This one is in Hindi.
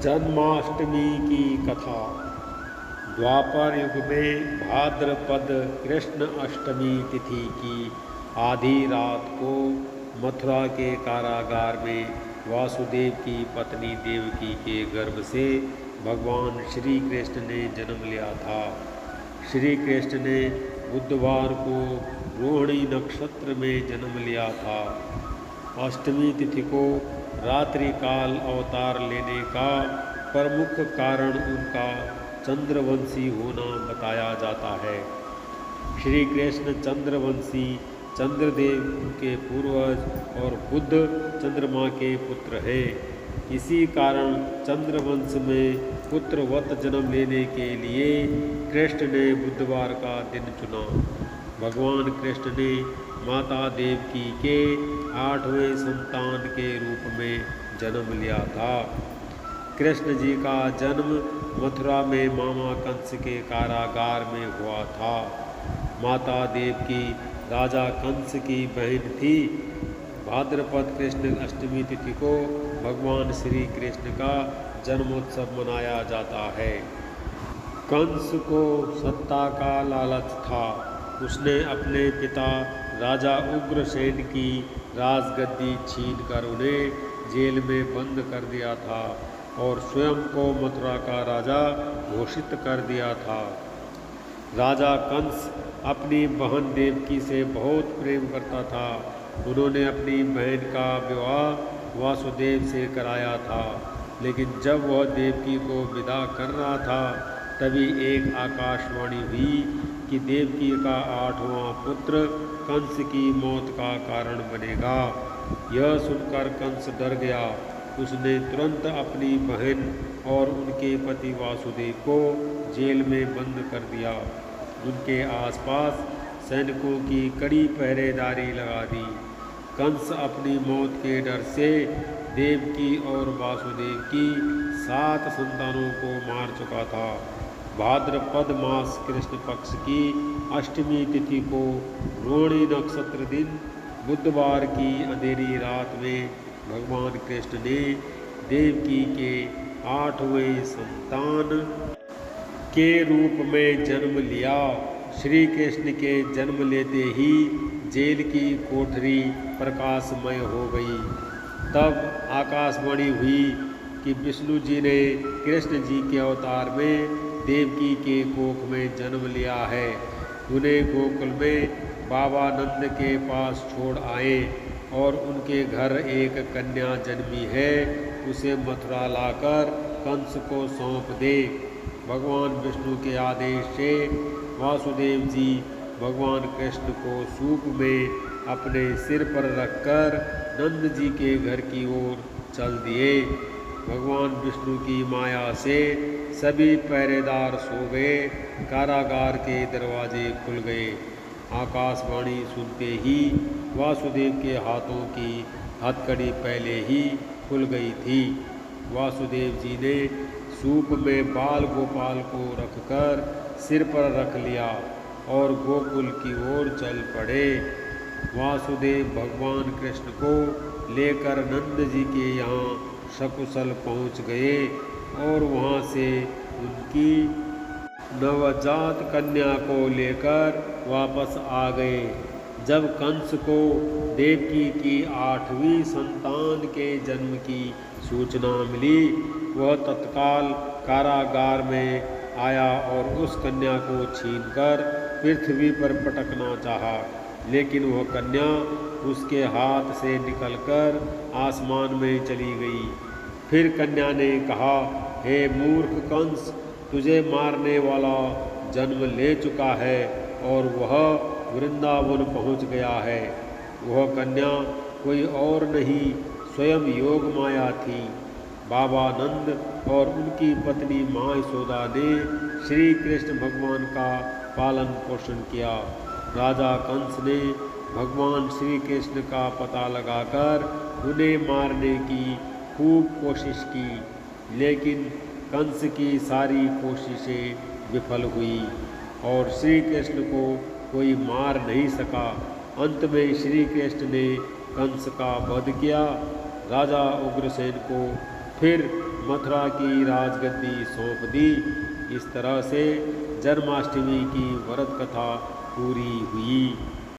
जन्माष्टमी की कथा। द्वापर युग में भाद्रपद कृष्ण अष्टमी तिथि की आधी रात को मथुरा के कारागार में वासुदेव की पत्नी देवकी के गर्भ से भगवान श्री कृष्ण ने जन्म लिया था। श्री कृष्ण ने बुधवार को रोहिणी नक्षत्र में जन्म लिया था। अष्टमी तिथि को रात्रि काल अवतार लेने का प्रमुख कारण उनका चंद्रवंशी होना बताया जाता है। श्री कृष्ण चंद्रवंशी चंद्रदेव के पूर्वज और बुध चंद्रमा के पुत्र है। इसी कारण चंद्रवंश में पुत्रवत जन्म लेने के लिए कृष्ण ने बुधवार का दिन चुना। भगवान कृष्ण ने माता देवकी के 8वें संतान के रूप में जन्म लिया था। कृष्ण जी का जन्म मथुरा में मामा कंस के कारागार में हुआ था। माता देवकी राजा कंस की बहन थी। भाद्रपद कृष्ण अष्टमी तिथि को भगवान श्री कृष्ण का जन्मोत्सव मनाया जाता है। कंस को सत्ता का लालच था। उसने अपने पिता राजा उग्रसेन की राजगद्दी छीनकर उन्हें जेल में बंद कर दिया था और स्वयं को मथुरा का राजा घोषित कर दिया था। राजा कंस अपनी बहन देवकी से बहुत प्रेम करता था। उन्होंने अपनी बहन का विवाह वासुदेव से कराया था, लेकिन जब वह देवकी को विदा कर रहा था तभी एक आकाशवाणी हुई कि देवकी का 8वां पुत्र कंस की मौत का कारण बनेगा। यह सुनकर कंस डर गया। उसने तुरंत अपनी बहन और उनके पति वासुदेव को जेल में बंद कर दिया। उनके आसपास सैनिकों की कड़ी पहरेदारी लगा दी। कंस अपनी मौत के डर से देवकी और वासुदेव की 7 संतानों को मार चुका था। भाद्रपद मास कृष्ण पक्ष की अष्टमी तिथि को रोहिणी नक्षत्र दिन बुधवार की अंधेरी रात में भगवान कृष्ण ने देवकी के 8वें संतान के रूप में जन्म लिया। श्री कृष्ण के जन्म लेते ही जेल की कोठरी प्रकाशमय हो गई। तब आकाशवाणी हुई कि विष्णु जी ने कृष्ण जी के अवतार में देवकी के कोख में जन्म लिया है। उन्हें गोकुल में बाबा नंद के पास छोड़ आए और उनके घर एक कन्या जन्मी है, उसे मथुरा लाकर कंस को सौंप दे। भगवान विष्णु के आदेश से वासुदेव जी भगवान कृष्ण को सूप में अपने सिर पर रखकर नंद जी के घर की ओर चल दिए। भगवान विष्णु की माया से सभी पहरेदार सो गए। कारागार के दरवाजे खुल गए। आकाशवाणी सुनते ही वासुदेव के हाथों की हथकड़ी पहले ही खुल गई थी। वासुदेव जी ने सूप में बाल गोपाल को रखकर सिर पर रख लिया और गोकुल की ओर चल पड़े। वासुदेव भगवान कृष्ण को लेकर नंद जी के यहाँ सकुशल पहुँच गए और वहाँ से उनकी नवजात कन्या को लेकर वापस आ गए। जब कंस को देवकी की 8वीं संतान के जन्म की सूचना मिली, वह तत्काल कारागार में आया और उस कन्या को छीनकर पृथ्वी पर पटकना चाहा, लेकिन वह कन्या उसके हाथ से निकलकर आसमान में चली गई। फिर कन्या ने कहा, हे मूर्ख कंस, तुझे मारने वाला जन्म ले चुका है और वह वृंदावन पहुंच गया है। वह कन्या कोई और नहीं, स्वयं योग माया थी। बाबा नंद और उनकी पत्नी माँ यशोदा ने श्री कृष्ण भगवान का पालन पोषण किया। राजा कंस ने भगवान श्री कृष्ण का पता लगाकर उन्हें मारने की खूब कोशिश की, लेकिन कंस की सारी कोशिशें विफल हुई और श्री कृष्ण को कोई मार नहीं सका। अंत में श्री कृष्ण ने कंस का वध किया। राजा उग्रसेन को फिर मथुरा की राजगद्दी सौंप दी। इस तरह से जन्माष्टमी की व्रत कथा पूरी हुई।